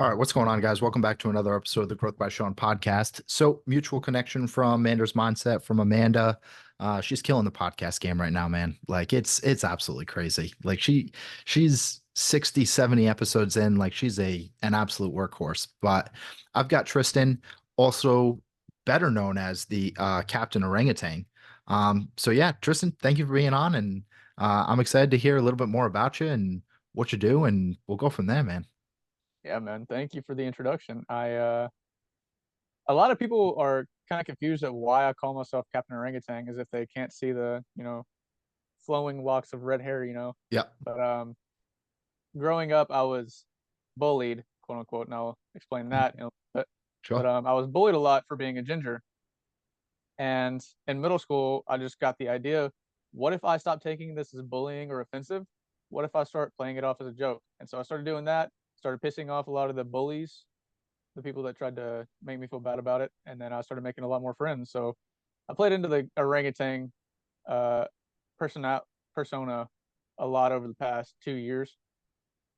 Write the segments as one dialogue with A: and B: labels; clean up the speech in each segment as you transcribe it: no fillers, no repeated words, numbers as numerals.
A: All right, what's going on, guys? Welcome back to another episode of the Growth by Shawn podcast. So, mutual connection from Amanda's mindset from Amanda. She's killing the podcast game right now, man. Like it's absolutely crazy. Like she's 60, 70 episodes in. Like she's an absolute workhorse. But I've got Tristan, also better known as the Captain Orangutan. So yeah, Tristan, thank you for being on, and I'm excited to hear a little bit more about you and what you do, and we'll go from there, man.
B: Yeah, man. Thank you for the introduction. A lot of people are kind of confused at why I call myself Captain Orangutan, as if they can't see the flowing locks of red hair.
A: Yeah,
B: But growing up, I was bullied, quote unquote, and I'll explain that. But
A: sure.
B: but I was bullied a lot for being a ginger. And in middle school, I just got the idea, what if I stop taking this as bullying or offensive? What if I start playing it off as a joke? And so I started doing that, started pissing off a lot of the bullies, the people that tried to make me feel bad about it, and then I started making a lot more friends. So I played into the orangutan uh, persona persona a lot over the past 2 years,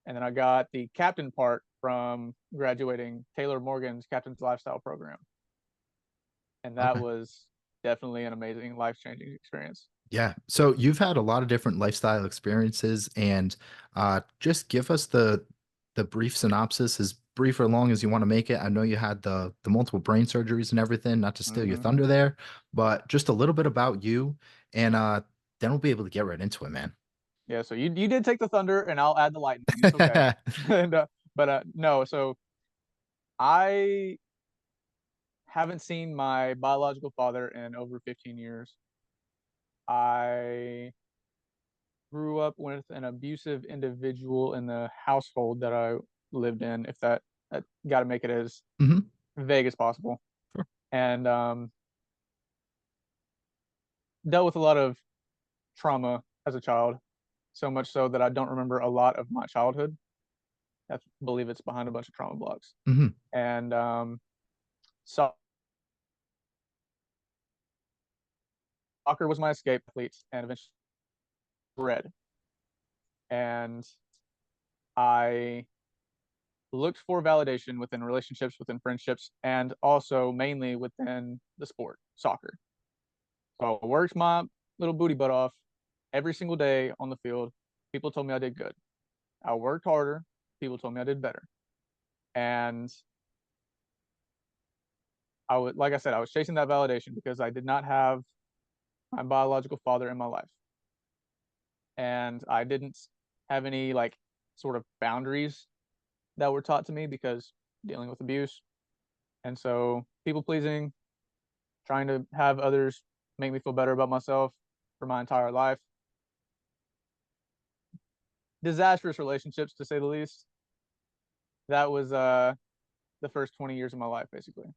B: and then I got the captain part from graduating Taylor Morgan's Captain's Lifestyle program, and that
A: Okay.
B: was definitely an amazing life changing experience.
A: Yeah. So you've had a lot of different lifestyle experiences, and just give us the brief synopsis, as brief or long as you want to make it. I know you had the multiple brain surgeries and everything, not to steal your
B: Mm-hmm.
A: thunder there, but just a little bit about you, and then we'll be able to get right into it, man.
B: Yeah, so you did take the thunder, and I'll add the lightning. It's okay. and but no, so I haven't seen my biological father in over 15 years. I grew up with an abusive individual in the household that I lived in, if that got to make it as
A: Hmm.
B: vague as possible.
A: Sure.
B: And dealt with a lot of trauma as a child, so much so that I don't remember a lot of my childhood. I believe it's behind a bunch of trauma blocks.
A: Hmm.
B: And soccer was my escape athlete, and eventually red. And I looked for validation within relationships, within friendships, and also mainly within the sport, soccer. So I worked my little booty butt off every single day on the field. People told me I did good. I worked harder. People told me I did better. And like I said, I was chasing that validation because I did not have my biological father in my life. And I didn't have any like sort of boundaries that were taught to me because dealing with abuse. And so people pleasing, trying to have others make me feel better about myself for my entire life. Disastrous relationships, to say the least. That was the first 20 years of my life, basically.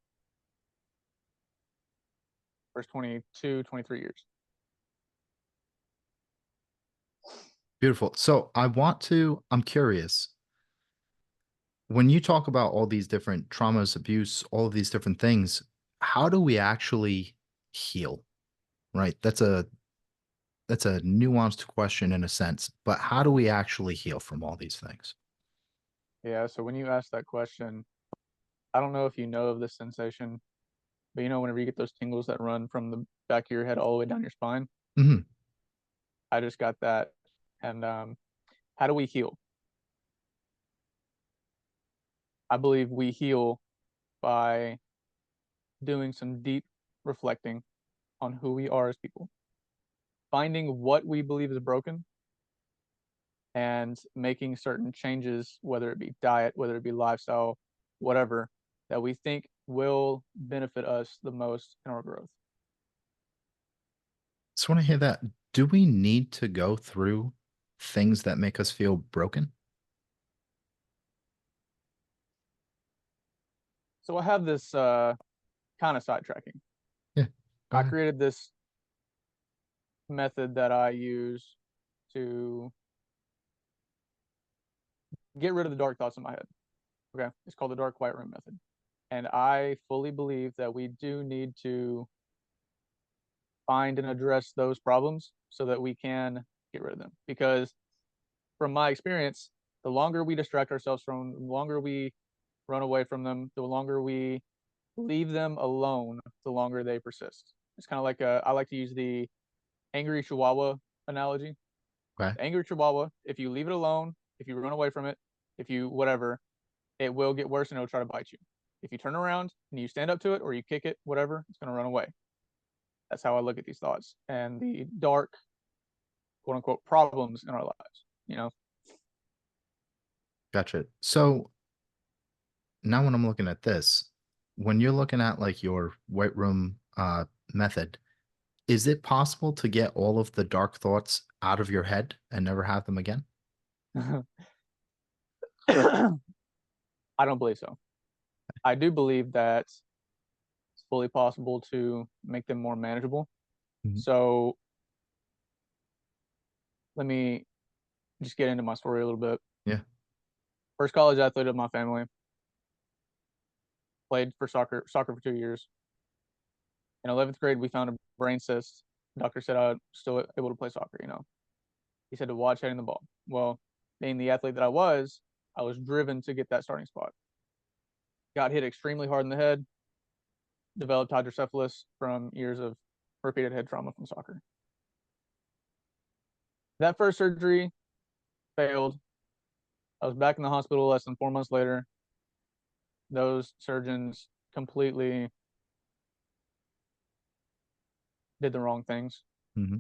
B: First 22, 23 years.
A: Beautiful. So I'm curious, when you talk about all these different traumas, abuse, all of these different things, how do we actually heal? Right? That's a nuanced question in a sense, but how do we actually heal from all these things?
B: Yeah, so when you ask that question, I don't know if you know of this sensation, but whenever you get those tingles that run from the back of your head all the way down your spine,
A: Hmm.
B: I just got that. And how do we heal? I believe we heal by doing some deep reflecting on who we are as people, finding what we believe is broken, and making certain changes, whether it be diet, whether it be lifestyle, whatever, that we think will benefit us the most in our growth.
A: So when I hear that, do we need to go through things that make us feel broken?
B: So I have this kind of sidetracking.
A: Yeah, go
B: I
A: ahead.
B: created this method that I use to get rid of the dark thoughts in my head. Okay. It's called the dark white room method. And I fully believe that we do need to find and address those problems so that we can get rid of them. Because from my experience, the longer we distract ourselves from, the longer we run away from them. The longer we leave them alone, the longer they persist. It's kind of like I like to use the angry chihuahua analogy.
A: Okay.
B: The angry chihuahua, if you leave it alone, if you run away from it, if you whatever, it will get worse and it'll try to bite you. If you turn around and you stand up to it or you kick it, whatever, it's going to run away. That's how I look at these thoughts and the dark, quote unquote, problems in our lives. You know,
A: Gotcha. So now when I'm looking at this, when you're looking at like your white room method, is it possible to get all of the dark thoughts out of your head and never have them again?
B: I don't believe so. I do believe that it's fully possible to make them more manageable.
A: Mhm.
B: So let me just get into my story a little bit.
A: Yeah.
B: First college athlete of my family, played for soccer for 2 years. In 11th grade, we found a brain cyst. Doctor said I was still able to play soccer. He said to watch hitting the ball. Well, being the athlete that I was driven to get that starting spot. Got hit extremely hard in the head, developed hydrocephalus from years of repeated head trauma from soccer. That first surgery failed. I was back in the hospital less than 4 months later. Those surgeons completely did the wrong things,
A: Hmm.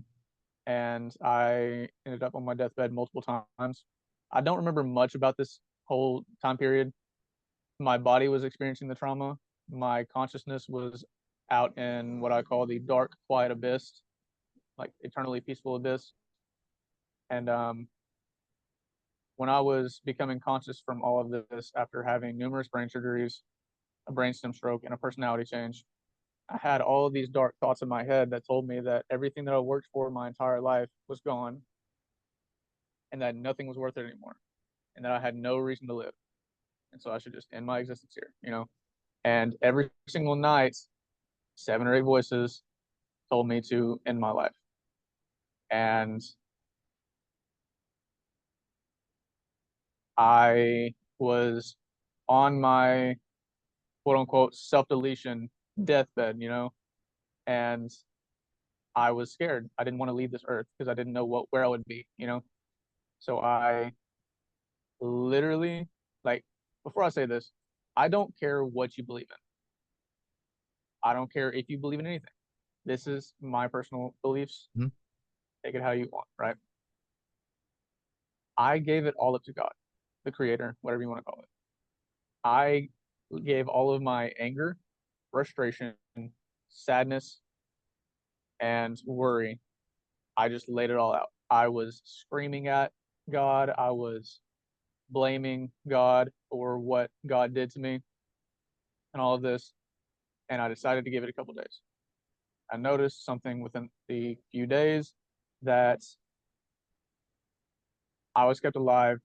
B: and I ended up on my deathbed multiple times. I don't remember much about this whole time period. My body was experiencing the trauma. My consciousness was out in what I call the dark, quiet abyss, like eternally peaceful abyss. And when I was becoming conscious from all of this after having numerous brain surgeries, a brainstem stroke, and a personality change, I had all of these dark thoughts in my head that told me that everything that I worked for my entire life was gone and that nothing was worth it anymore and that I had no reason to live. And so I should just end my existence here. And every single night, 7 or 8 voices told me to end my life. And I was on my quote unquote self deletion deathbed, and I was scared. I didn't want to leave this earth because I didn't know where I would be. So I literally, like, before I say this, I don't care what you believe in. I don't care if you believe in anything. This is my personal beliefs.
A: Mhm.
B: Take it how you want, right? I gave it all up to God, the creator, whatever you want to call it. I gave all of my anger, frustration, sadness, and worry. I just laid it all out. I was screaming at God. I was blaming God for what God did to me and all of this. And I decided to give it a couple days. I noticed something within the few days that I was kept alive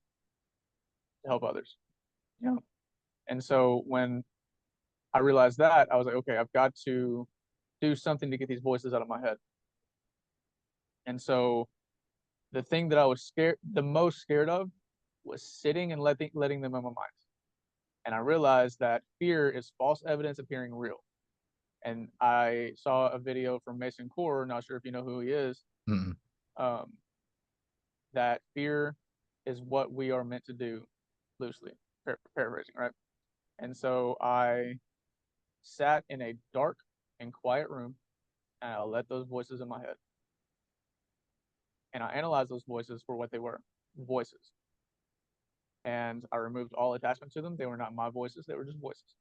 B: to help others. You know? And so when I realized that, I was like, okay, I've got to do something to get these voices out of my head. And so the thing that I was the most scared of was sitting and letting them in my mind. And I realized that fear is false evidence appearing real. And I saw a video from Mason Core, not sure if you know who he is,
A: Mm-mm.
B: um, that fear is what we are meant to do, loosely paraphrasing, right? And so I sat in a dark and quiet room and I let those voices in my head. And I analyzed those voices for what they were, voices. And I removed all attachment to them. They were not my voices, they were just voices.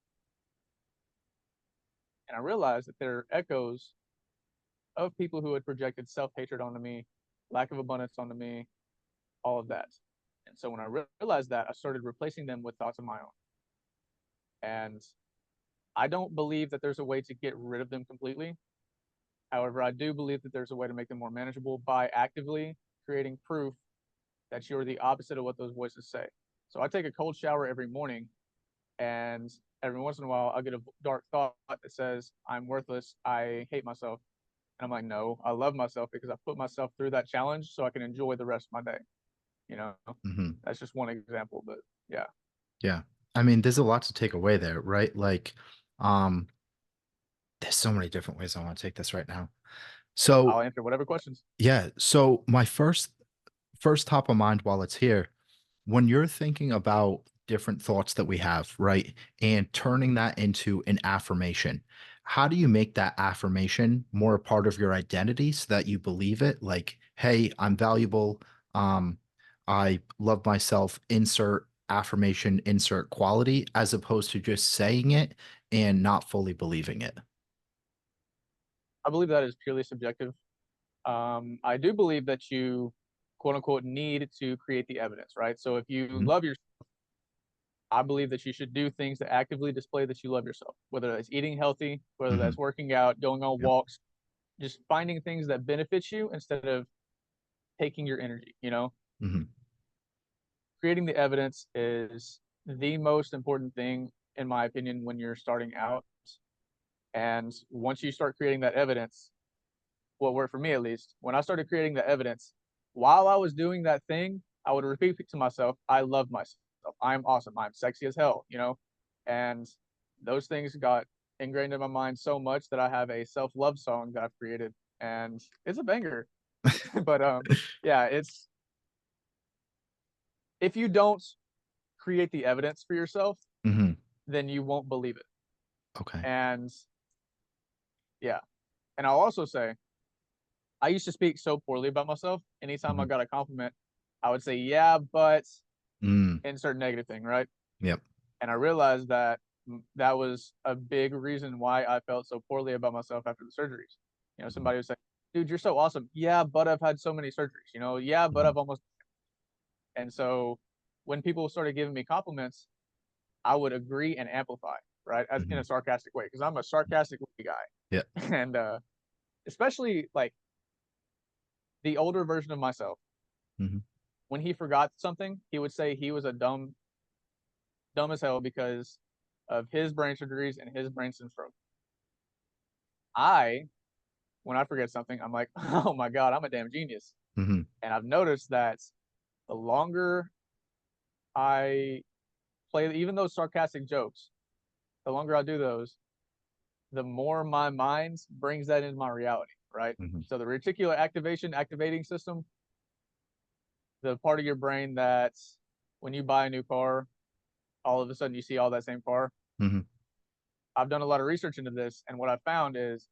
B: And I realized that they're echoes of people who had projected self hatred onto me, lack of abundance onto me, all of that. And so when I realized that, I started replacing them with thoughts of my own. And I don't believe that there's a way to get rid of them completely. However, I do believe that there's a way to make them more manageable by actively creating proof that you're the opposite of what those voices say. So I take a cold shower every morning, and every once in a while, I'll get a dark thought that says, I'm worthless. I hate myself. And I'm like, no, I love myself because I put myself through that challenge so I can enjoy the rest of my day. You know,
A: Hmm.
B: that's just one example, but yeah.
A: Yeah. I mean, there's a lot to take away there, right? Like, um, there's so many different ways I want to take this right now. So
B: I'll answer whatever questions.
A: yeah, so my first top of mind while it's here, when you're thinking about different thoughts that we have, right, and turning that into an affirmation, how do you make that affirmation more a part of your identity so that you believe it? Like, hey, I'm valuable. Um, I love myself. Insert affirmation, insert quality, as opposed to just saying it and not fully believing it.
B: I believe that is purely subjective. I do believe that you, quote unquote, need to create the evidence, right? So if you
A: Mhm,
B: love yourself, I believe that you should do things that actively display that you love yourself, whether that's eating healthy, whether
A: mhm,
B: that's working out, going on
A: yep,
B: walks, just finding things that benefit you instead of taking your energy,
A: mhm,
B: Creating the evidence is the most important thing, in my opinion, when you're starting out. And once you start creating that evidence, what worked for me at least, when I started creating the evidence, while I was doing that thing, I would repeat to myself, I love myself. I'm awesome. I'm sexy as hell. And those things got ingrained in my mind so much that I have a self-love song that I've created and it's a banger. But yeah, it's if you don't create the evidence for yourself,
A: mhm.
B: then you won't believe it.
A: Okay.
B: And yeah. And I'll also say I used to speak so poorly about myself. Anytime I
A: Mhm.
B: got a compliment, I would say, yeah, but
A: Mm,
B: insert negative thing, right?
A: yep.
B: And I realized that that was a big reason why I felt so poorly about myself after the surgeries.
A: Mhm,
B: Somebody would say, dude, you're so awesome. Yeah, but I've had so many surgeries, yeah, but
A: mhm,
B: I've almost. And so when people started giving me compliments, I would agree and amplify, right? As in a
A: mhm.
B: sarcastic way, because I'm a sarcastic guy.
A: Yeah.
B: And especially like the older version of myself,
A: Mhm,
B: when he forgot something, he would say he was a dumb as hell because of his brain surgeries and his brain stroke. I, when I forget something, I'm like, oh my God, I'm a damn genius.
A: mhm,
B: And I've noticed that the longer I play even those sarcastic jokes, the longer I do those, the more my mind brings that into my reality, right?
A: mhm,
B: So the reticular activating system, the part of your brain that when you buy a new car, all of a sudden you see all that same car.
A: mhm,
B: I've done a lot of research into this, and what I found is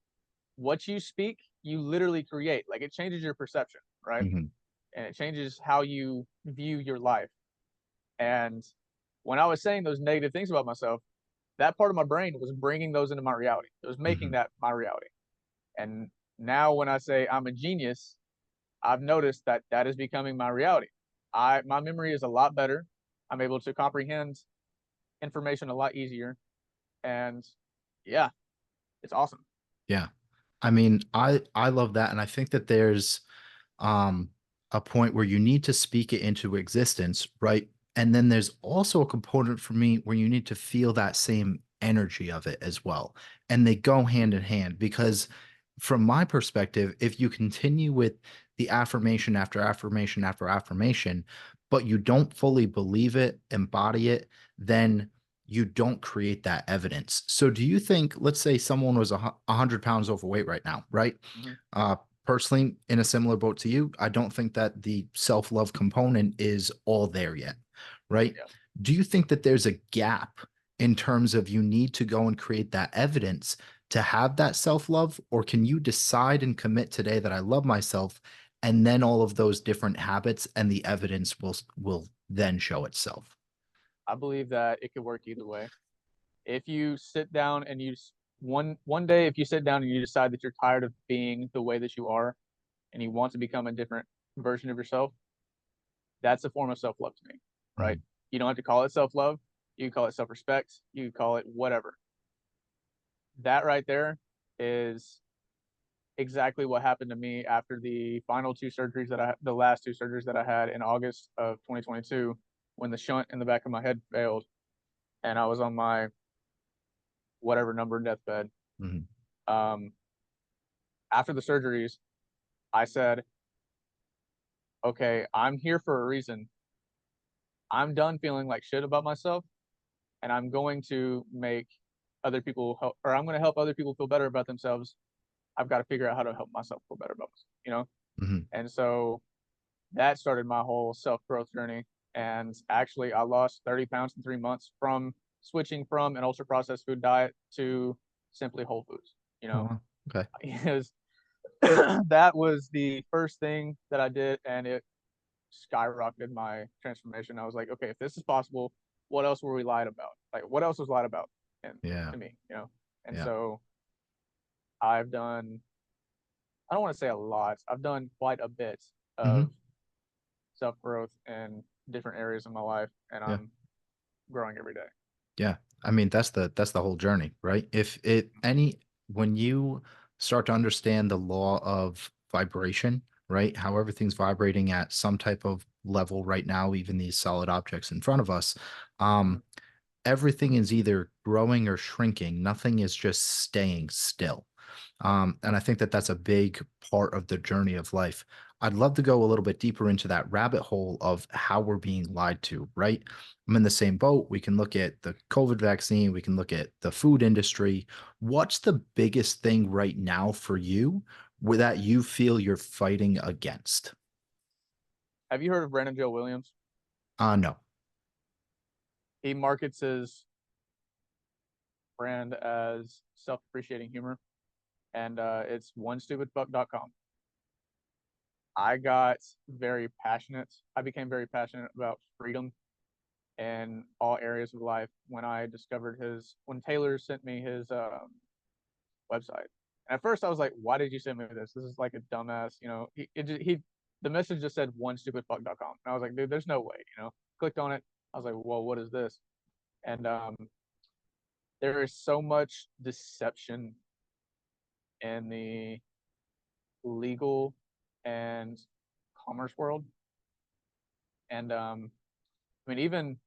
B: what you speak, you literally create. Like it changes your perception, right?
A: mhm,
B: And it changes how you view your life. And when I was saying those negative things about myself, that part of my brain was bringing those into my reality. It was making
A: mhm,
B: that my reality. And now when I say I'm a genius, I've noticed that that is becoming my reality. My memory is a lot better. I'm able to comprehend information a lot easier, and yeah, it's awesome.
A: yeah. I mean, I love that, and I think that there's um a point where you need to speak it into existence, right? And then there's also a component for me where you need to feel that same energy of it as well. And they go hand in hand because from my perspective, if you continue with the affirmation after affirmation after affirmation, but you don't fully believe it, embody it, then you don't create that evidence. So do you think, let's say someone was 100 pounds overweight right now, right?
B: Mhm.
A: Uh, Personally, in a similar boat to you, I don't think that the self-love component is all there yet, right?
B: Yeah,
A: Do you think that there's a gap in terms of you need to go and create that evidence to have that self-love, or can you decide and commit today that I love myself, and then all of those different habits and the evidence will then show itself?
B: I believe that it could work either way. If you sit down and one day, if you sit down and you decide that you're tired of being the way that you are, and you want to become a different version of yourself, that's a form of self love to me, right?
A: Mhm,
B: You don't have to call it self love. You can call it self respect. You can call it whatever. That right there is exactly what happened to me after the last two surgeries that I had in August of 2022, when the shunt in the back of my head failed, and I was on my whatever number deathbed.
A: mhm,
B: Um, After the surgeries, I said, okay, I'm here for a reason. I'm done feeling like shit about myself, and I'm going to make other people help, or I'm going to help other people feel better about themselves, I've got to figure out how to help myself feel better about myself, you know?
A: Hmm.
B: And so that started my whole self growth journey. And actually, I lost 30 pounds in 3 months from switching from an ultra processed food diet to simply whole foods. You
A: Oh,
B: know,
A: wow. Okay.
B: it was, that was the first thing that I did, and it skyrocketed my transformation. I was like, okay, if this is possible, what else were we lied about? Like, what else was lied about? And
A: Yeah.
B: to me, you know, and
A: Yeah.
B: so I've done, I don't want to say a lot, I've done quite a bit
A: Hmm.
B: of self growth in different areas of my life, and
A: Yeah.
B: I'm growing every day.
A: Yeah. I mean, that's the whole journey, right? If it any when you start to understand the law of vibration, right? How everything's vibrating at some type of level right now, even these solid objects in front of us,
B: Mm-hmm.
A: um, everything is either growing or shrinking. Nothing is just staying still. And I think that that's a big part of the journey of life. I'd love to go a little bit deeper into that rabbit hole of how we're being lied to, right? I'm in the same boat. We can look at the COVID vaccine, we can look at the food industry. What's the biggest thing right now for you where that you feel you're fighting against?
B: Have you heard of Brandon Joe Williams?
A: No.
B: He markets his brand as self appreciating humor, and it's onestupidfuck.com. I got very passionate. I became very passionate about freedom in all areas of life when I discovered when Taylor sent me his website. And at first I was like, why did you send me this? This is like a dumbass, you know. The message just said onestupidfuck.com. And I was like, dude, there's no way, you know. Clicked on it. I was like, well, what is this? And there is so much deception in the legal and commerce world. And I mean, even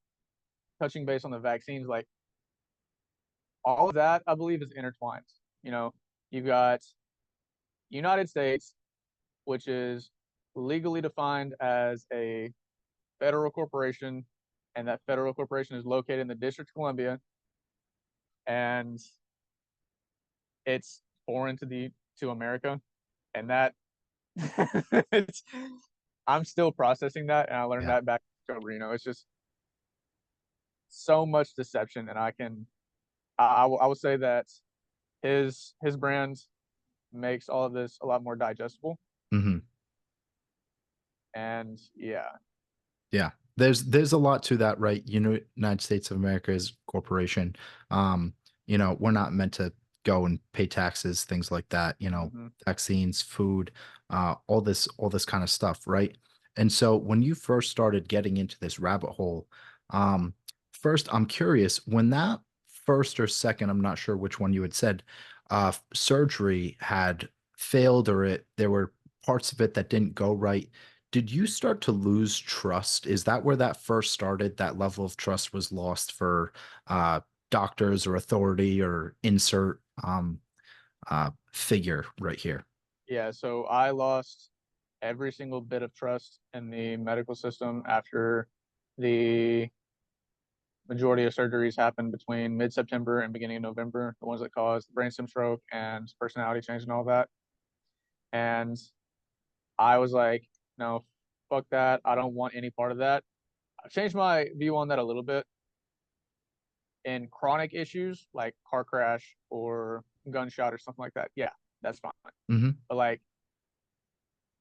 B: touching base on the vaccines, like all of that, I believe is intertwined. You know, you've got United States, which is legally defined as a federal corporation, and that federal corporation is located in the District of Columbia, and it's foreign to America, and that it's, I'm still processing that, and I learned
A: Yeah.
B: that back in October. You know, it's just so much deception, and I will say that his brand makes all of this a lot more digestible,
A: Hmm.
B: and yeah.
A: Yeah. There's a lot to that, right? You know, United States of America is corporation. Um, we're not meant to go and pay taxes, things like that,
B: Mm-hmm.
A: vaccines, food, all this kind of stuff, right? And so when you first started getting into this rabbit hole, um, first I'm curious, when that first or second, I'm not sure which one you had said, surgery had failed or there were parts of it that didn't go right, did you start to lose trust? Is that where that first started? That level of trust was lost for uh, doctors or authority or insert figure right here.
B: Yeah, so I lost every single bit of trust in the medical system after the majority of surgeries happened between mid-September and beginning of November, the ones that caused brainstem stroke and personality change and all that. And I was like, no, fuck that. I don't want any part of that. I've changed my view on that a little bit. In chronic issues like car crash or gunshot or something like that, yeah, that's fine.
A: Hmm.
B: But like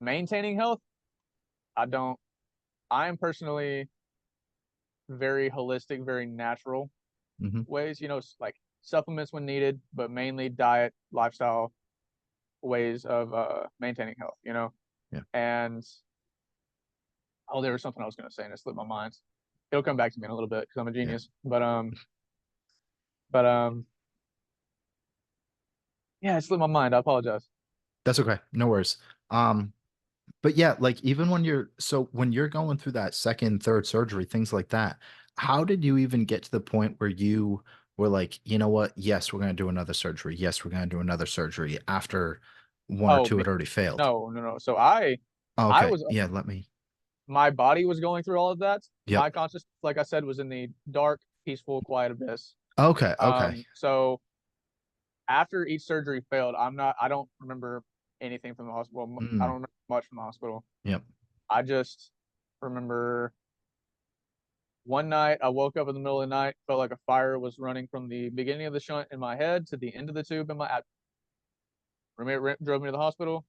B: maintaining health, I don't. I am personally very holistic, very natural
A: Hmm.
B: ways, you know, like supplements when needed, but mainly diet, lifestyle ways of maintaining health, you know.
A: Yeah.
B: And oh, there was something I was going to say and it slipped my mind. It'll come back to me in a little bit because I'm a
A: Yeah.
B: genius. But yeah, it slipped my mind. I apologize.
A: That's okay. No worries. Um, but yeah, like even when you're going through that second, third surgery, things like that, how did you even get to the point where you were like, you know what? Yes, we're going to do another surgery. Yes, we're going to do another surgery after one or
B: Oh,
A: two
B: me?
A: had already failed.
B: No, no, no. So
A: Oh,
B: I
A: okay.
B: was
A: Yeah, let me.
B: my body was going through all of that.
A: Yep.
B: My consciousness, like I said, was in the dark peaceful, quiet abyss.
A: Okay. Okay.
B: So after each surgery failed, I don't remember anything from the hospital. I don't
A: Mm,
B: remember much from the hospital.
A: yep.
B: I just remember one night I woke up in the middle of the night, felt like a fire was running from the beginning of the shunt in my head to the end of the tube in my abdomen. Roommate drove me to the hospital,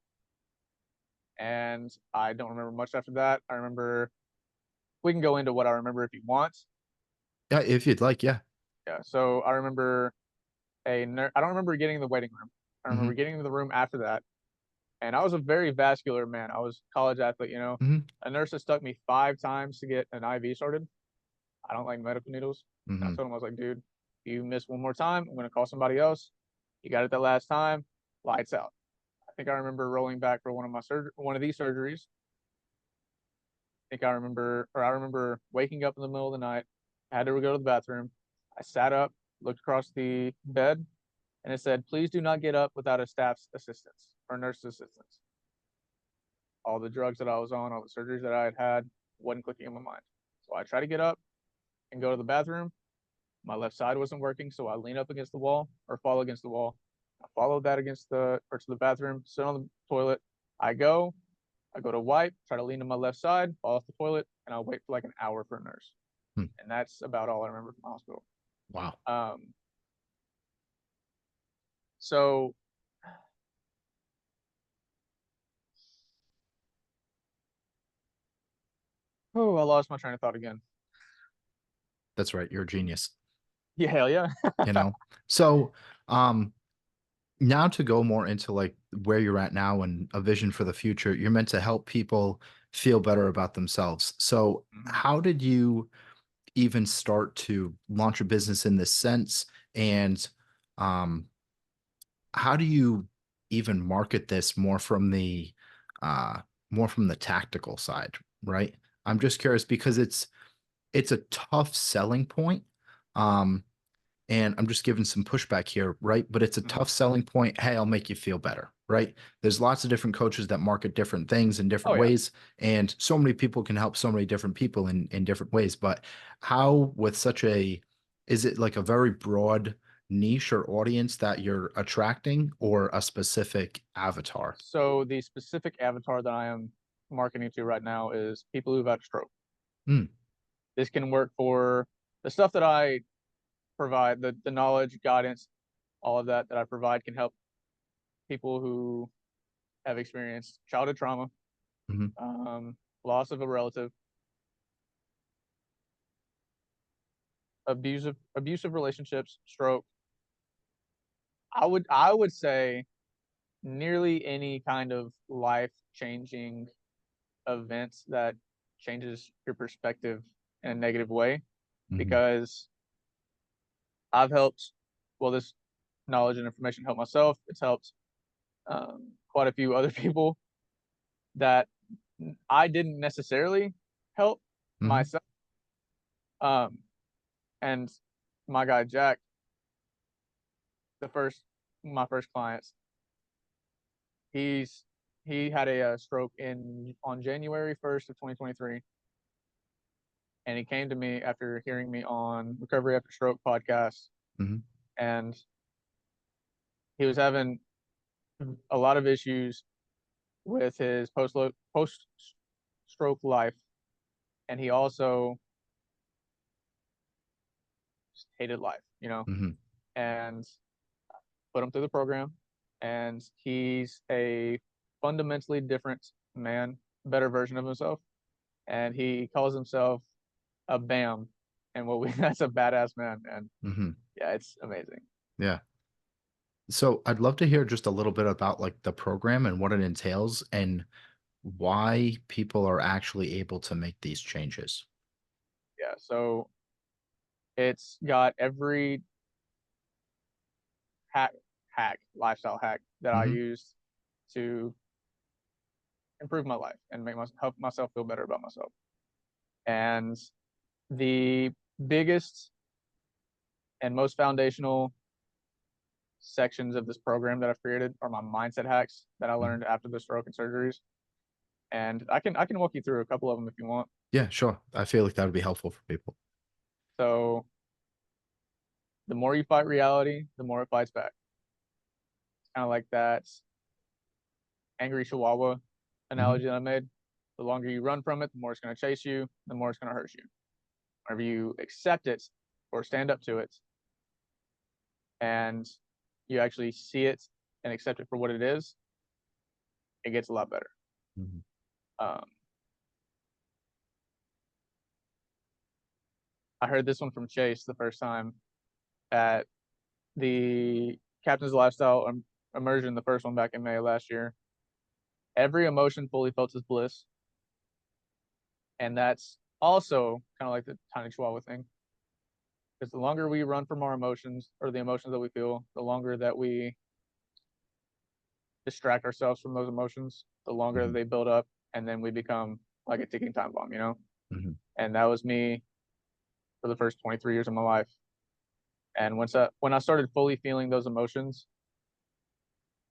B: and I don't remember much after that. I remember we can go into what I remember if you want.
A: Yeah, if you'd like, yeah.
B: Yeah. So I remember I don't remember getting in the waiting room. I
A: Hmm.
B: remember getting in the room after that, and I was a very vascular man. I was a college athlete.
A: Hmm.
B: A nurse has stuck me 5 times to get an IV started. I don't like medical needles. And I
A: Hmm.
B: told him, I was like, dude, if you miss one more time, I'm gonna call somebody else. You got it that last time, lights out. I think I remember rolling back for one of these surgeries. I remember waking up in the middle of the night, had to go to the bathroom. I sat up, looked across the bed, and it said, please do not get up without a staff's assistance or nurse assistance. All the drugs that I was on, all the surgeries that I had had, wasn't clicking in my mind. So I tried to get up and go to the bathroom. My left side wasn't working, so I lean up against the wall or fall against the wall. I followed that to the bathroom, sit on the toilet. I go, I go to wipe, try to lean to my left side, fall off the toilet, and I'll wait for like an hour for a nurse.
A: Hmm.
B: And that's about all I remember from the hospital.
A: Wow.
B: Um, so, oh, I lost my train of thought again.
A: That's right. You're a genius,
B: Yeah, hell yeah.
A: you know? So, um, now to go more into like where you're at now and a vision for the future, you're meant to help people feel better about themselves. So,
B: Mhm.
A: how did you even start to launch a business in this sense? And um, how do you even market this uh more from the tactical side, right? I'm just curious because it's a tough selling point. Um, and I'm just giving some pushback here, right? But it's a
B: Mhm.
A: tough selling point. Hey, I'll make you feel better, right? There's lots of different coaches that market different things in
B: Oh
A: different
B: yeah.
A: ways, and so many people can help so many different people in different ways. But how, with such a, is it like a very broad niche or audience that you're attracting, or a specific avatar?
B: So the specific avatar that I am marketing to right now is people who've had a stroke.
A: Hmm.
B: This can work for the stuff that I provide, the knowledge, guidance, all of that I provide can help people who have experienced childhood trauma,
A: Hmm.
B: loss of a relative, abusive relationships, stroke. I would say nearly any kind of life changing event that changes your perspective in a negative way,
A: Hmm.
B: because I've helped, well, this knowledge and information helped myself. It's helped quite a few other people that I didn't necessarily help
A: Hmm.
B: myself. Um, and my guy Jack, the first my first clients, he's he had a stroke in on January 1st of 2023, and he came to me after hearing me on Recovery After Stroke podcast,
A: Hmm.
B: and he was having a lot of issues with his post stroke life, and he also just hated life,
A: Hmm.
B: and put him through the program, and he's a fundamentally different man, better version of himself, and he calls himself a BAM, and what we that's a badass man, and
A: Hmm.
B: yeah, it's amazing.
A: Yeah. So I'd love to hear just a little bit about like the program and what it entails and why people are actually able to make these changes.
B: Yeah, so it's got every hack lifestyle hack that I
A: Hmm.
B: use to improve my life and help myself feel better about myself. And the biggest and most foundational sections of this program that I've created are my mindset hacks that I
A: Hmm.
B: learned after the stroke and surgeries. And I can walk you through a couple of them if you want.
A: Yeah, sure. I feel like that would be helpful for people.
B: So The more you fight reality, the more it fights back. It's kind of like that angry chihuahua
A: Mhm.
B: analogy that I made. The longer you run from it, the more it's going to chase you, the more it's going to hurt you. Whenever you accept it or stand up to it and you actually see it and accept it for what it is, it gets a lot better.
A: Mhm.
B: Um, I heard this one from Chase the first time at the Captain's Lifestyle immersion, the first one back in May last year. Every emotion fully felt is bliss. And that's also kind of like the tiny chihuahua thing. Because the longer we run from our emotions or the emotions that we feel, the longer that we distract ourselves from those emotions, the longer
A: Mhm.
B: they build up, and then we become like a ticking time bomb, you know?
A: Mhm.
B: And that was me for the first 23 years of my life. And when I started fully feeling those emotions,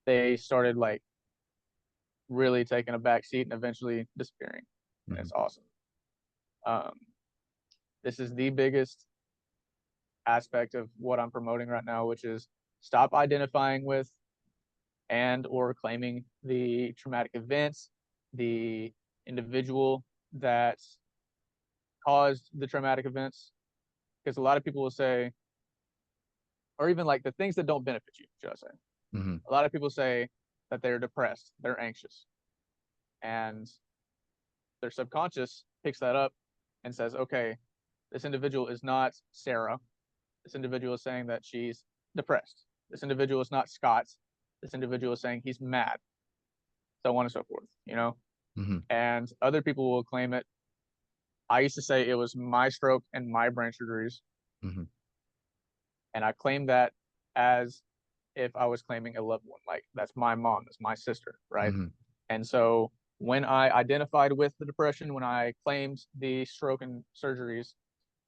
B: they started like really taking a back seat and eventually disappearing. And
A: Mhm.
B: it's awesome. Um, this is the biggest aspect of what I'm promoting right now, which is stop identifying with and or claiming the traumatic events, the individual that caused the traumatic events. Because a lot of people will say, or even like the things that don't benefit you, should I say?
A: Mhm.
B: A lot of people say that they're depressed, they're anxious, and their subconscious picks that up and says, okay, this individual is not Sarah. This individual is saying that she's depressed. This individual is not Scott. This individual is saying he's mad, so on and so forth, you know?
A: Mhm.
B: And other people will claim it. I used to say it was my stroke and my brain surgeries.
A: Mhm.
B: And I claimed that as if I was claiming a loved one. Like, that's my mom, that's my sister, right?
A: Mhm.
B: And so when I identified with the depression, when I claimed the stroke and surgeries,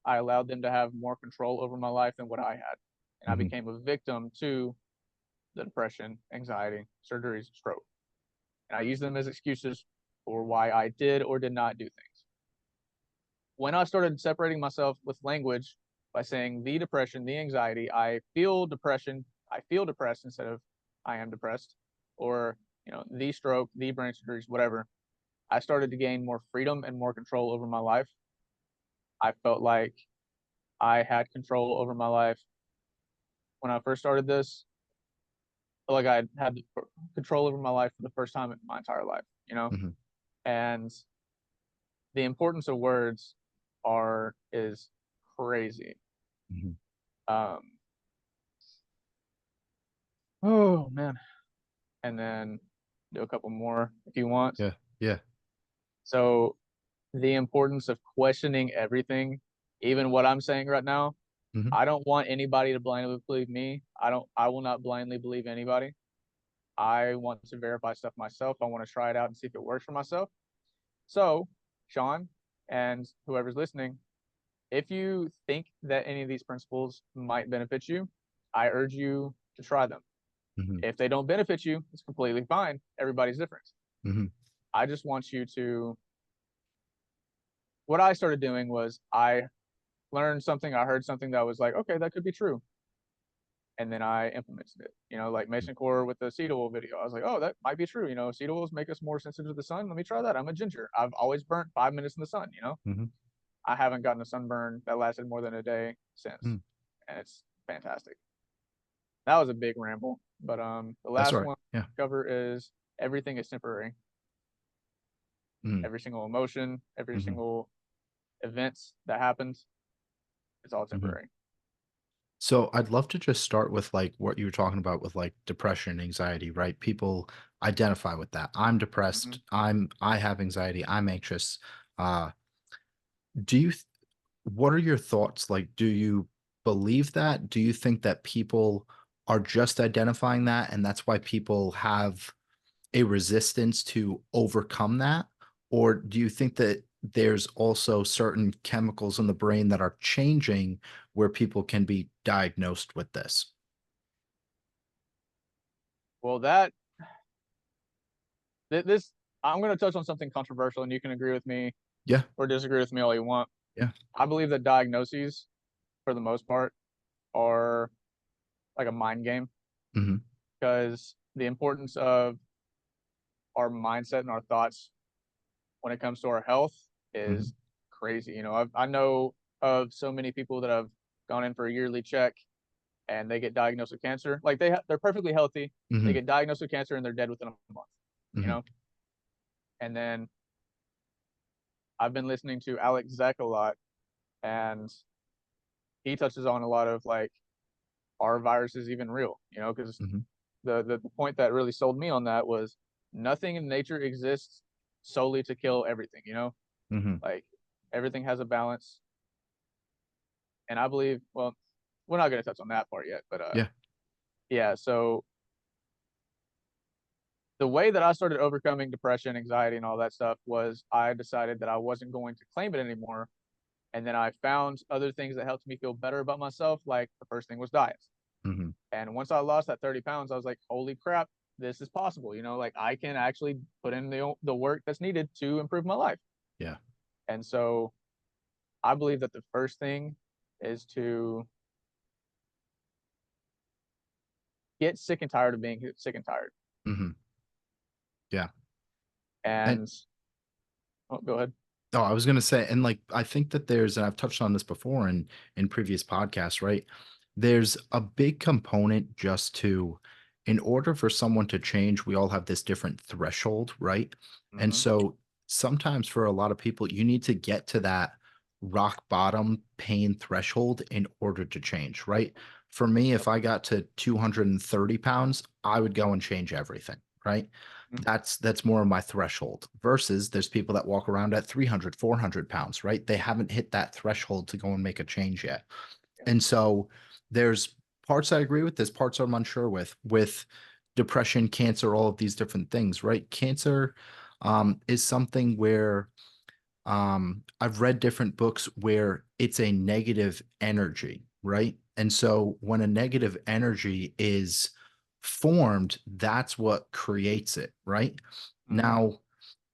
B: I allowed them to have more control over my life than what I had. And I
A: Mhm.
B: became a victim to the depression, anxiety, surgeries, stroke. And I used them as excuses for why I did or did not do things. When I started separating myself with language by saying the depression, the anxiety, I feel depression, I feel depressed instead of I am depressed, or the stroke, the brain surgeries, whatever. I started to gain more freedom and more control over my life. I felt like I had control over my life when I first started this. I felt like I had control over my life for the first time in my entire life, you know?
A: Mhm.
B: And the importance of words is crazy.
A: Mhm.
B: Um, oh man. And then do a couple more if you want.
A: Yeah. Yeah.
B: So the importance of questioning everything, even what I'm saying right now.
A: Mhm.
B: I don't want anybody to blindly believe me. I will not blindly believe anybody. I want to verify stuff myself. I want to try it out and see if it works for myself. So, Shawn and whoever's listening, if you think that any of these principles might benefit you, I urge you to try them.
A: Mhm.
B: If they don't benefit you, it's completely fine. Everybody's different.
A: Mhm.
B: I just want you to. What I started doing was I learned something, I heard something that was like, okay, that could be true. And then I implemented it. Like Mason Core with the seed oil video. I was like, oh, that might be true. Seed oils make us more sensitive to the sun. Let me try that. I'm a ginger. I've always burnt 5 minutes in the sun.
A: Mhm.
B: I haven't gotten a sunburn that lasted more than a day since.
A: Mhm.
B: And it's fantastic. That was a big ramble. But the
A: That's all
B: last
A: right.
B: one
A: Yeah.
B: cover is everything is temporary.
A: Mhm.
B: Every single emotion, every
A: Mhm.
B: single events that happens, it's all
A: Mhm.
B: temporary.
A: So I'd love to just start with like what you were talking about with like depression, anxiety, right? People identify with that. I'm
B: Mm-hmm.
A: depressed. I have anxiety. I'm anxious. Uh, do you what are your thoughts? Like, do you believe that? Do you think that people are just identifying that and that's why people have a resistance to overcome that? Or do you think that there's also certain chemicals in the brain that are changing where people can be diagnosed with this?
B: Well, this I'm going to touch on something controversial, and you can agree with me
A: Yeah.
B: or disagree with me all you want.
A: Yeah.
B: I believe that diagnoses, for the most part, are like a mind game,
A: Hmm.
B: because the importance of our mindset and our thoughts when it comes to our health
A: Hmm.
B: is crazy. I know of so many people that have gone in for a yearly check and they get diagnosed with cancer. Like they're perfectly healthy. They
A: Hmm.
B: get diagnosed with cancer and they're dead within a month. You
A: Hmm.
B: know, and then I've been listening to Alex Zek a lot, and he touches on a lot of like, are viruses even real? Because
A: Hmm.
B: the point that really sold me on that was nothing in nature exists solely to kill everything.
A: Hmm.
B: Like everything has a balance, and I believe, well, we're not going to touch on that part yet, but
A: Yeah.
B: yeah. So the way that I started overcoming depression, anxiety, and all that stuff was I decided that I wasn't going to claim it anymore. And then I found other things that helped me feel better about myself. Like the first thing was diet.
A: Hmm.
B: And once I lost that 30 pounds, I was like, holy crap, this is possible. Like I can actually put in the work that's needed to improve my life.
A: Yeah.
B: And so I believe that the first thing is to get sick and tired of being sick and tired.
A: Hmm. Yeah. And
B: And go ahead.
A: oh, I was gonna say, and like I think that there's, and I've touched on this before in previous podcasts, right? There's a big component just to, in order for someone to change, we all have this different threshold, right? And
B: Mm-hmm.
A: so sometimes for a lot of people, you need to get to that rock bottom pain threshold in order to change, right? For me,
B: Yep.
A: if I got to 230 pounds, I would go and change everything, right?
B: Mm-hmm.
A: That's more of my threshold versus there's people that walk around at 300, 400 pounds, right? They haven't hit that threshold to go and make a change yet.
B: Yeah.
A: And so there's parts I agree with, there's parts I'm unsure with depression, cancer, all of these different things, right? Cancer is something where I've read different books where it's a negative energy, right? And so when a negative energy is formed, that's what creates it, right?
B: Mm-hmm.
A: Now,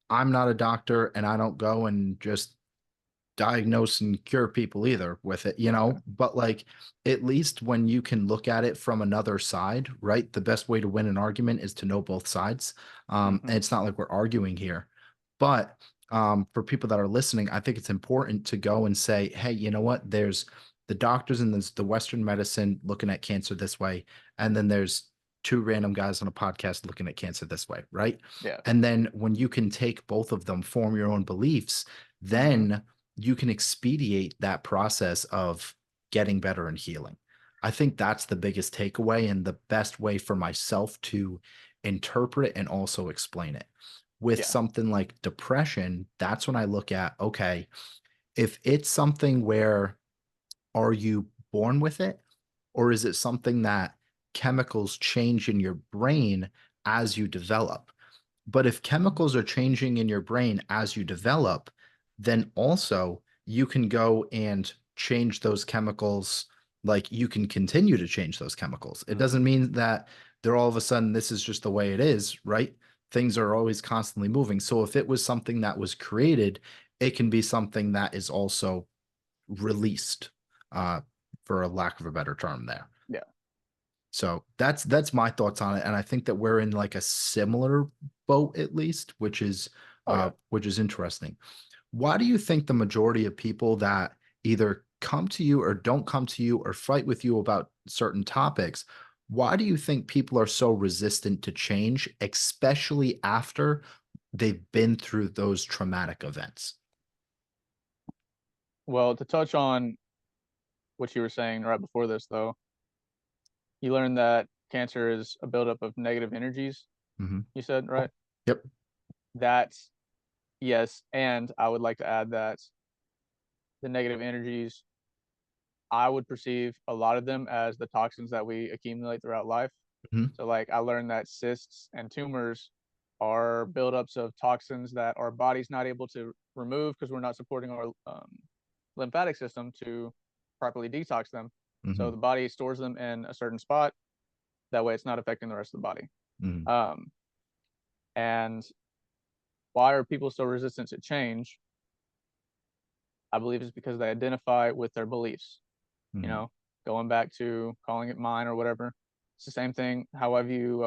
A: I'm not a doctor and I don't go and just diagnose and cure people either with it,
B: Yeah.
A: but like at least when you can look at it from another side, right? The best way to win an argument is to know both sides.
B: Mm-hmm.
A: And it's not like we're arguing here, but for people that are listening, I think it's important to go and say, hey, you know what? There's the doctors and there's the Western medicine looking at cancer this way. And then there's two random guys on a podcast looking at cancer this way, right?
B: Yeah.
A: And then when you can take both of them, form your own beliefs,
B: Mm-hmm.
A: then you can expedite that process of getting better and healing. I think that's the biggest takeaway and the best way for myself to interpret and also explain it. With
B: Yeah.
A: something like depression, that's when I look at, okay, if it's something where are you born with it, or is it something that chemicals change in your brain as you develop? But if chemicals are changing in your brain as you develop, then also you can go and change those chemicals. Like you can continue to change those chemicals. It
B: Mm-hmm.
A: doesn't mean that they're all of a sudden, this is just the way it is, right? Things are always constantly moving. So if it was something that was created, it can be something that is also released, uh, for a lack of a better term there.
B: Yeah.
A: So that's my thoughts on it, and I think that we're in like a similar boat at least,
B: Oh yeah.
A: which is interesting. Why do you think the majority of people that either come to you or don't come to you or fight with you about certain topics, why do you think people are so resistant to change, especially after they've been through those traumatic events?
B: Well, to touch on what you were saying right before this, though, you learned that cancer is a buildup of negative energies.
A: Hmm.
B: You said, right?
A: Yep.
B: That's yes. And I would like to add that the negative energies, I would perceive a lot of them as the toxins that we accumulate throughout life.
A: Hmm.
B: So, like, I learned that cysts and tumors are buildups of toxins that our body's not able to remove because we're not supporting our lymphatic system to properly detox them.
A: Hmm.
B: So the body stores them in a certain spot. That way, it's not affecting the rest of the body.
A: Hmm.
B: Um, and why are people so resistant to change? I believe is because they identify with their beliefs. You
A: Hmm.
B: know, going back to calling it mine or whatever. It's the same thing how I view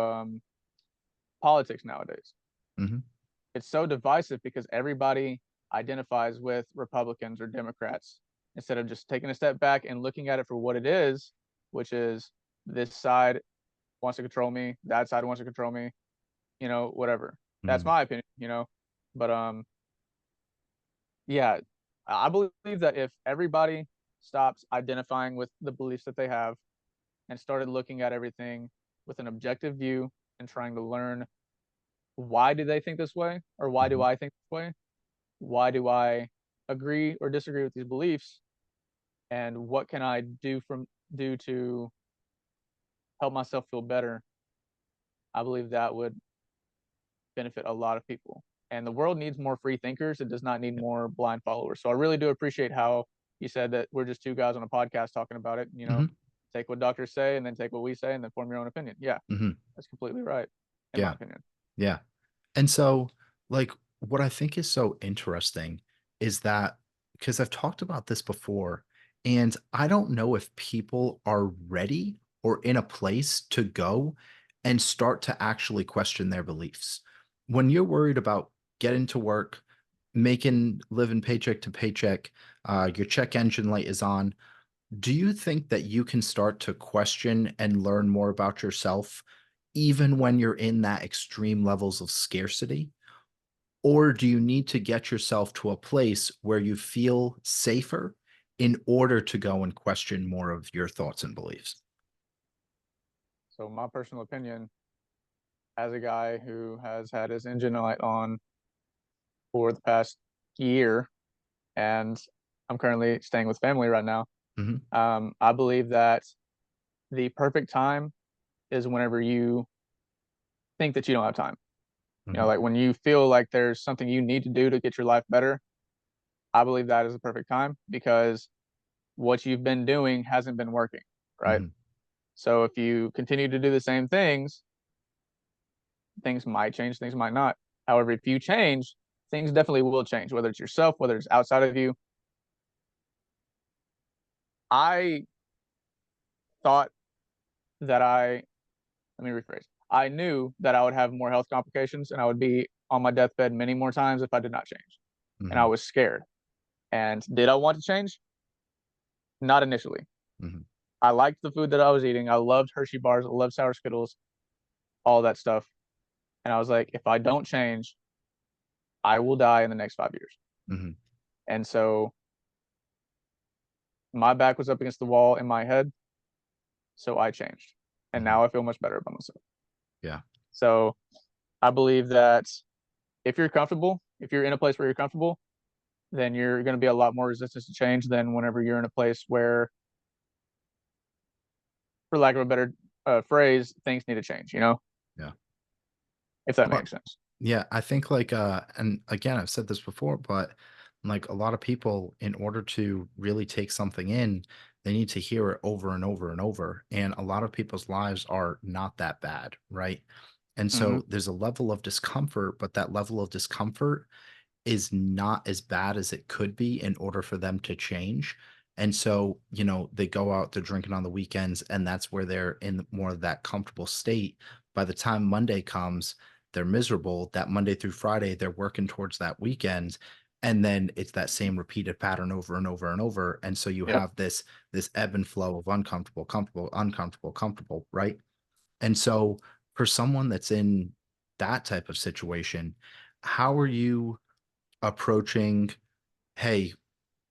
B: politics nowadays.
A: Hmm.
B: It's so divisive because everybody identifies with Republicans or Democrats instead of just taking a step back and looking at it for what it is, which is this side wants to control me, that side wants to control me, whatever. That's
A: Hmm.
B: my opinion. But yeah, I believe that if everybody stops identifying with the beliefs that they have and started looking at everything with an objective view and trying to learn why do they think this way or why do
A: Hmm.
B: I think this way? Why do I agree or disagree with these beliefs? And what can I do to help myself feel better? I believe that would benefit a lot of people. And the world needs more free thinkers. It does not need more blind followers. So I really do appreciate how you said that we're just two guys on a podcast talking about it.
A: Hmm.
B: Take what doctors say and then take what we say and then form your own opinion. Yeah,
A: Hmm.
B: that's completely right, in my
A: Yeah.
B: opinion.
A: Yeah. And so, like, what I think is so interesting is that because I've talked about this before, and I don't know if people are ready or in a place to go and start to actually question their beliefs. When you're worried about getting to work, making living paycheck to paycheck, your check engine light is on, do you think that you can start to question and learn more about yourself even when you're in that extreme levels of scarcity? Or do you need to get yourself to a place where you feel safer in order to go and question more of your thoughts and beliefs?
B: So my personal opinion, as a guy who has had his engine light on for the past year, and I'm currently staying with family right now.
A: Mhm,
B: I believe that the perfect time is whenever you think that you don't have time.
A: mhm,
B: Like when you feel like there's something you need to do to get your life better, I believe that is the perfect time because what you've been doing hasn't been working, right?
A: mhm,
B: So if you continue to do the same things, things might change, things might not. However, if you change, things definitely will change, whether it's yourself, whether it's outside of you. I thought that let me rephrase. I knew that I would have more health complications and I would be on my deathbed many more times if I did not change. And I
A: mhm,
B: was scared. And did I want to change? Not initially.
A: mhm,
B: I liked the food that I was eating. I loved Hershey bars. I loved sour Skittles, all that stuff. And I was like, if I don't change, I will die in the next 5 years.
A: mhm,
B: And so my back was up against the wall in my head. So I changed. And
A: mhm.
B: now I feel much better about myself.
A: Yeah.
B: So I believe that if you're comfortable, if you're in a place where you're comfortable, then you're going to be a lot more resistant to change than whenever you're in a place where, for lack of a better phrase, things need to change,
A: Yeah.
B: if that
A: Well,
B: makes sense.
A: yeah, I think like and again, I've said this before, but like a lot of people in order to really take something in, they need to hear it over and over and over. And a lot of people's lives are not that bad, right? And
B: Hmm.
A: so there's a level of discomfort, but that level of discomfort is not as bad as it could be in order for them to change. And so, they go out, they're drinking on the weekends, and that's where they're in more of that comfortable state. By the time Monday comes, they're miserable. That Monday through Friday, they're working towards that weekend. And then it's that same repeated pattern over and over and over. And so you
B: Yep.
A: have this ebb and flow of uncomfortable, comfortable, uncomfortable, comfortable, right? And so for someone that's in that type of situation, how are you approaching, hey,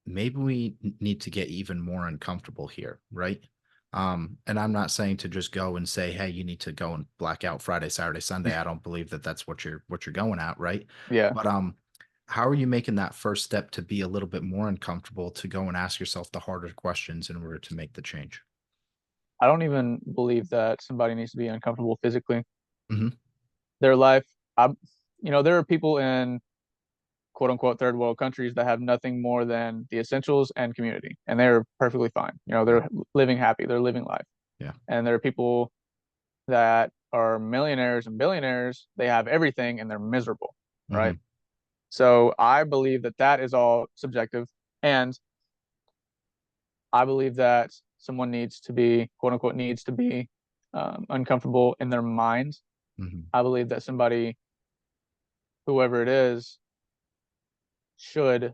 A: maybe we need to get even more uncomfortable here, right? And I'm not saying to just go and say, hey, you need to go and black out Friday, Saturday, Sunday. I don't believe that that's what you're going at, right?
B: Yeah.
A: But how are you making that first step to be a little bit more uncomfortable to go and ask yourself the harder questions in order to make the change?
B: I don't even believe that somebody needs to be uncomfortable physically.
A: Hmm.
B: Their life, I, there are people in quote unquote third world countries that have nothing more than the essentials and community, and they're perfectly fine.
A: Yeah,
B: They're living happy, they're living life.
A: yeah.
B: And there are people that are millionaires and billionaires, they have everything and they're miserable, right?
A: Hmm.
B: So I believe that that is all subjective. And I believe that someone needs to be, quote unquote, needs to be uncomfortable in their mind,
A: Hmm.
B: I believe that somebody, whoever it is, should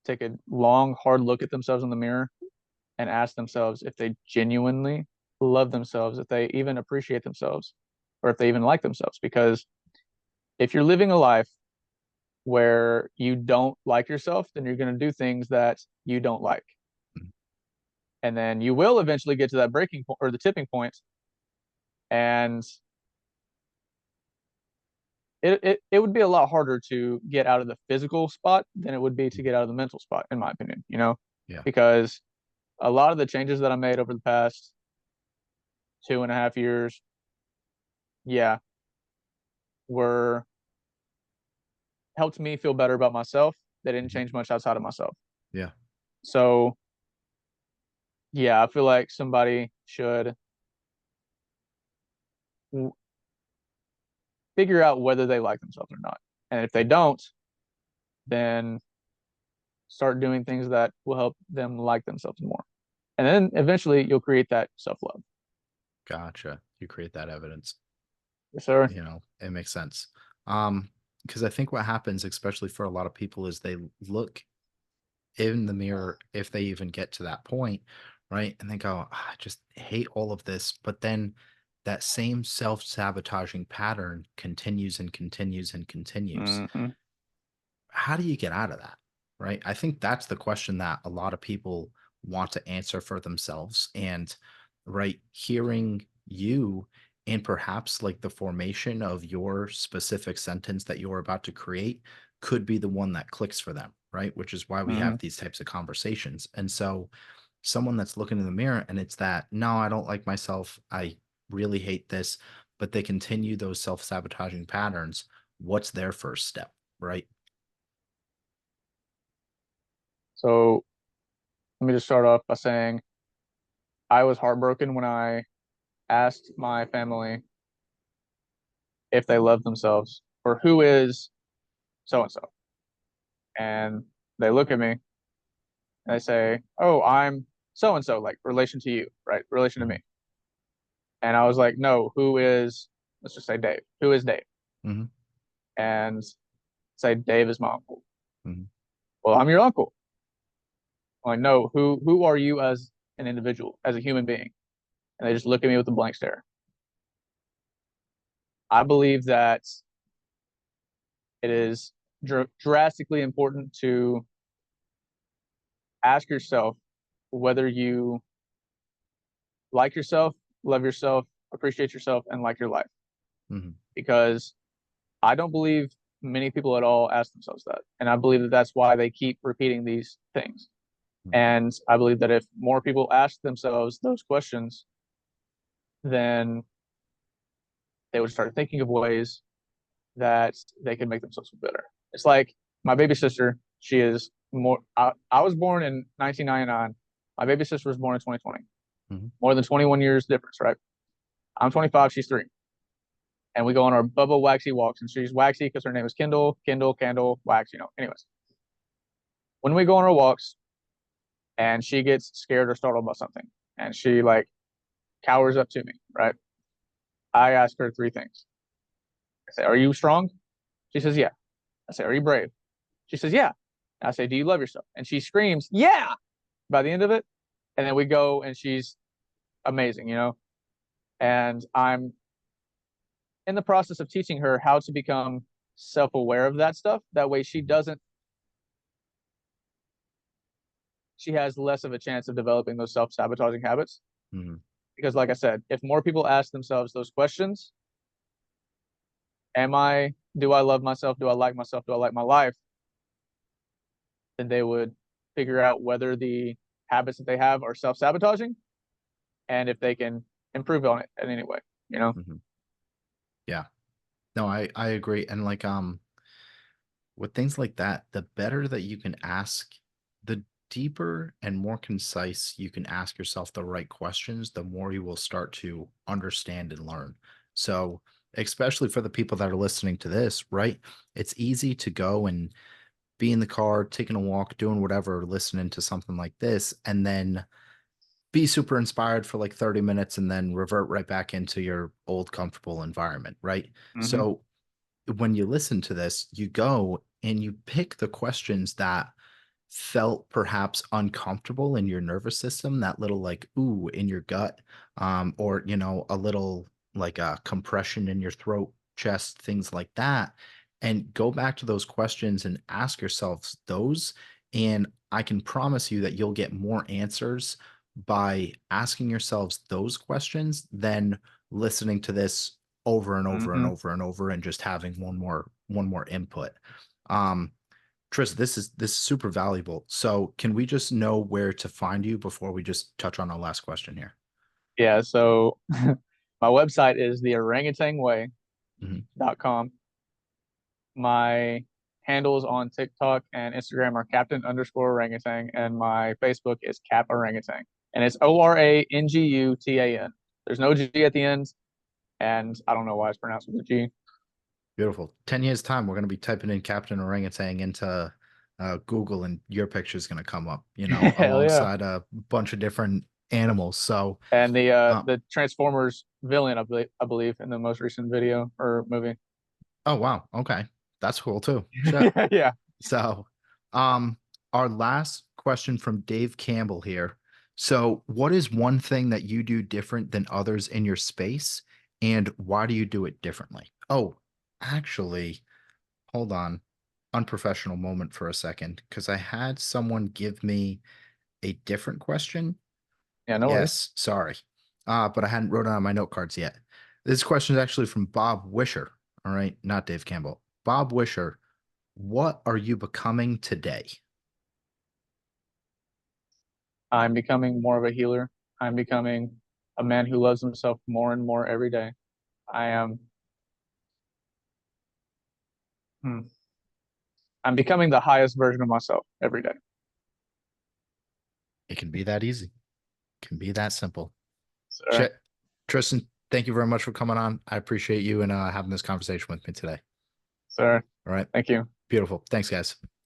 B: take a long, hard look at themselves in the mirror and ask themselves if they genuinely love themselves, if they even appreciate themselves, or if they even like themselves. Because if you're living a life where you don't like yourself, then you're going to do things that you don't like. And then you will eventually get to that breaking point or the tipping point, and it would be a lot harder to get out of the physical spot than it would be to get out of the mental spot, in my opinion,
A: Yeah.
B: because a lot of the changes that I made over the past 2.5 years, yeah, were helped me feel better about myself. They didn't
A: Mhm.
B: change much outside of myself.
A: Yeah.
B: So, yeah, I feel like somebody should w- figure out whether they like themselves or not. And if they don't, then start doing things that will help them like themselves more. And then eventually you'll create that self love.
A: Gotcha. You create that evidence.
B: Yes, sir.
A: It makes sense. Because I think what happens, especially for a lot of people, is they look in the mirror if they even get to that point, right? And they go, "Ah, I just hate all of this." But then that same self-sabotaging pattern continues and continues and continues.
B: Hmm.
A: How do you get out of that? Right? I think that's the question that a lot of people want to answer for themselves. And right, hearing you and perhaps like the formation of your specific sentence that you're about to create could be the one that clicks for them, right? Which is why we have
B: Hmm.
A: these types of conversations. And so someone that's looking in the mirror and it's that, no, I don't like myself. I really hate this, but they continue those self-sabotaging patterns. What's their first step, right?
B: So let me just start off by saying I was heartbroken when I asked my family if they love themselves or who is so and so. And they look at me and they say, "Oh, I'm so and so, like relation to you, right? Relation to me."
A: Mhm,
B: And I was like, "No, who is, let's just say Dave. Who is Dave?"
A: mhm,
B: And say, "Dave is my uncle."
A: mhm.
B: "Well, I'm your uncle." I'm like, "No, who are you as an individual, as a human being?" And they just look at me with a blank stare. I believe that it is drastically important to ask yourself whether you like yourself, love yourself, appreciate yourself, and like your life.
A: Mhm,
B: Because I don't believe many people at all ask themselves that. And I believe that that's why they keep repeating these things.
A: mhm,
B: And I believe that if more people ask themselves those questions, then they would start thinking of ways that they can make themselves feel better. It's like my baby sister, she is more, I was born in 1999. My baby sister was born in 2020.
A: mhm,
B: More than 21 years difference, right? I'm 25, she's 3. And we go on our Bubba Waxy walks, and she's Waxy because her name is Kendall, Kendall, Candle, Wax, Anyways, when we go on our walks and she gets scared or startled by something and she like cowers up to me, right? I ask her 3 things. I say, "Are you strong?" She says, "Yeah." I say, "Are you brave?" She says, "Yeah." I say, "Do you love yourself?" And she screams, "Yeah," by the end of it. And then we go and she's amazing. And I'm in the process of teaching her how to become self-aware of that stuff. That way she has less of a chance of developing those self-sabotaging habits.
A: mhm,
B: Because like I said, if more people ask themselves those questions, do I love myself? Do I like myself? Do I like my life? Then they would figure out whether the habits that they have are self-sabotaging and if they can improve on it in any way.
A: mhm. Yeah. No, I agree. And like with things like that, the better that you can ask, the deeper and more concise you can ask yourself the right questions, the more you will start to understand and learn. So, especially for the people that are listening to this, right? It's easy to go and be in the car, taking a walk, doing whatever, listening to something like this, and then be super inspired for like 30 minutes and then revert right back into your old comfortable environment, right?
B: Mm-hmm.
A: So when you listen to this, you go and you pick the questions that felt perhaps uncomfortable in your nervous system, that little like ooh in your gut, or a little like a compression in your throat, chest, things like that, and go back to those questions and ask yourselves those. And I can promise you that you'll get more answers by asking yourselves those questions than listening to this over and over and
B: Mm-hmm.
A: over and over and just having one more input. um Tris, this is super valuable. So can we just know where to find you before we just touch on our last question here?
B: Yeah, so my website is
A: Mhm.
B: theorangutangway.com. My handles on TikTok and Instagram are Captain_Orangutan, and my Facebook is Cap Orangutan. And it's Orangutan. There's no G at the end, and I don't know why it's pronounced with a G.
A: Beautiful. 10 years time, we're going to be typing in Captain Orangutan into Google, and your picture is going to come up,
B: Hell yeah.
A: alongside a bunch of different animals. So,
B: And the
A: uh,
B: Transformers villain, I believe, in the most recent video or movie.
A: oh, wow. Okay. That's cool too. Shit.
B: Yeah.
A: So, um, our last question from Dave Campbell here. So, what is one thing that you do different than others in your space, and why do you do it differently? Oh, actually, hold on. Unprofessional moment for a second, because I had someone give me a different question.
B: Yeah, no worries.
A: Yes, sorry. But I hadn't wrote it on my note cards yet. This question is actually from Bob Wisher. All right, not Dave Campbell. Bob Wisher, what are you becoming today?
B: I'm becoming more of a healer. I'm becoming a man who loves himself more and more every day. I am hmm, I'm becoming the highest version of myself every day.
A: It can be that easy. It can be that simple.
B: Sir,
A: Shit. Tristan, thank you very much for coming on. I appreciate you and having this conversation with me today.
B: sir,
A: All right.
B: thank you.
A: Beautiful. Thanks, guys.